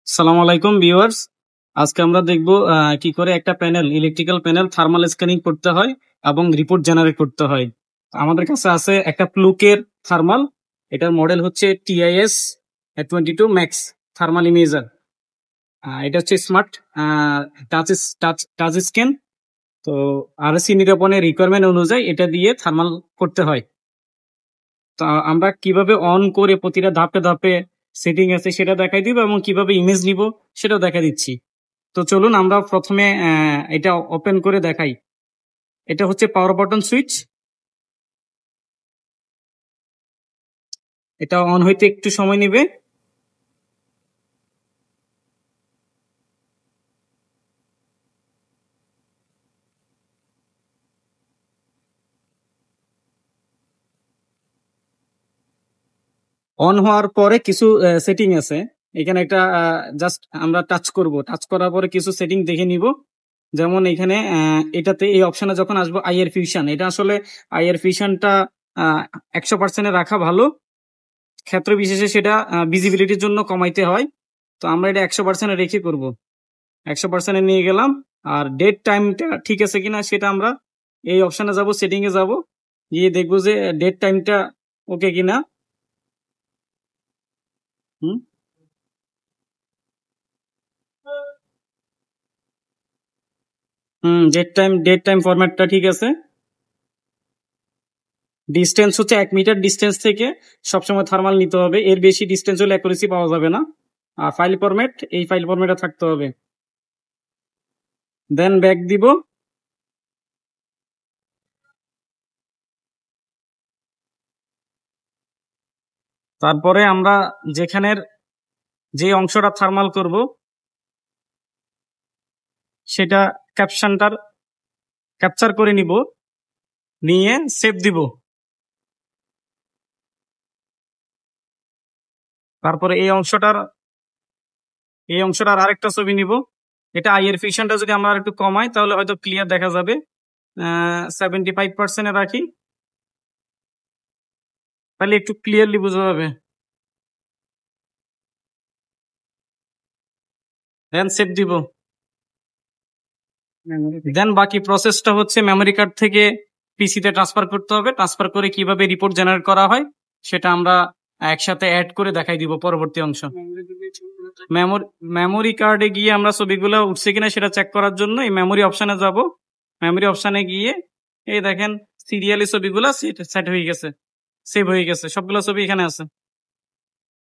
সালাম আলাইকুম ভিউয়ার্স। আজকে আমরা দেখব কি করে একটা panel electrical panel thermal scanning করতে হয় এবং রিপোর্ট জেনারেট করতে হয়। আমাদের কাছে আছে একটা প্লুকের থার্মাল, এটার মডেল হচ্ছে TIS 22 ম্যাক্স থার্মাল ইমেজার। এটা হচ্ছে smart touch touch touch scan. তো RSC নিরূপণের রিকোয়ারমেন্ট অনুযায়ী এটা দিয়ে থার্মাল করতে হয়। তা আমরা কিভাবে অন করে প্রতিটা ধাপে ধাপে সেটিং আছে সেটা দেখাই দিব এবং কিভাবে ইমেজ নিব সেটাও দেখা দিচ্ছি। তো চলুন আমরা প্রথমে এটা ওপেন করে দেখাই। এটা হচ্ছে পাওয়ার বাটন সুইচ। এটা অন হইতে একটু সময় নেবে। অন হওয়ার পরে কিছু সেটিং আছে, এখানে একটা জাস্ট আমরা টাচ করব, টাচ করার পরে কিছু সেটিং দেখে নিব। যেমন এখানে এটাতে এই অপশনে যখন আসবো আইআর ফিউশন, এটা আসলে আইআর ফিউশনটা 100% রাখা ভালো, ক্ষেত্র বিশেষে সেটা ভিজিবিলিটির জন্য কমাইতে হয়। তো আমরা এটা 100% রেখে করব, 100% নিয়ে গেলাম। আর ডেট টাইমটা ঠিক আছে কিনা সেটা আমরা এই অপশনে যাব, সেটিং এ যাব, গিয়ে দেখবো যে ডেট টাইমটা ওকে কিনা। হুম হুম ডেট টাইম ফরম্যাটটা ঠিক আছে। ডিস্টেন্স হচ্ছে 1 মিটার ডিস্টেন্স থেকে সবসময় থার্মাল নিতে হবে, এর বেশি ডিস্টেন্স হলে অ্যাকুরেসি পাওয়া যাবে না। আর ফাইল ফরম্যাট, এই ফাইল ফরম্যাটে থাকতে হবে। দেন ব্যাক দিব। তারপরে আমরা যেখানের যে অংশটা থার্মাল করব সেটা ক্যাপশনটার ক্যাপচার করে নিব, নিয়ে সেভ দিব। তারপরে এই অংশটার আরেকটা ছবি নিব। এটা আইয়ের ফিকশনটা যদি আমরা একটু কমাই তাহলে হয়তো ক্লিয়ার দেখা যাবে। 75% রাখি, তাহলে একটু ক্লিয়ারলি বোঝা যাবে। দেন সেভ দিব। দেন বাকি প্রসেসটা হচ্ছে মেমোরি কার্ড থেকে পিসিতে ট্রান্সফার করতে হবে। ট্রান্সফার করে কিভাবে রিপোর্ট জেনারেট করা হয় সেটা আমরা একসাথে অ্যাড করে দেখাই দিব পরবর্তী অংশ। মেমোরি কার্ডে গিয়ে আমরা ছবিগুলো উঠছে কিনা সেটা চেক করার জন্য এই মেমোরি অপশনে যাব। মেমোরি অপশনে গিয়ে এই দেখেন সিরিয়ালি ছবিগুলো সেট হয়ে গেছে, সেভ হয়ে গেছে, সবগুলো ছবি এখানে আছে।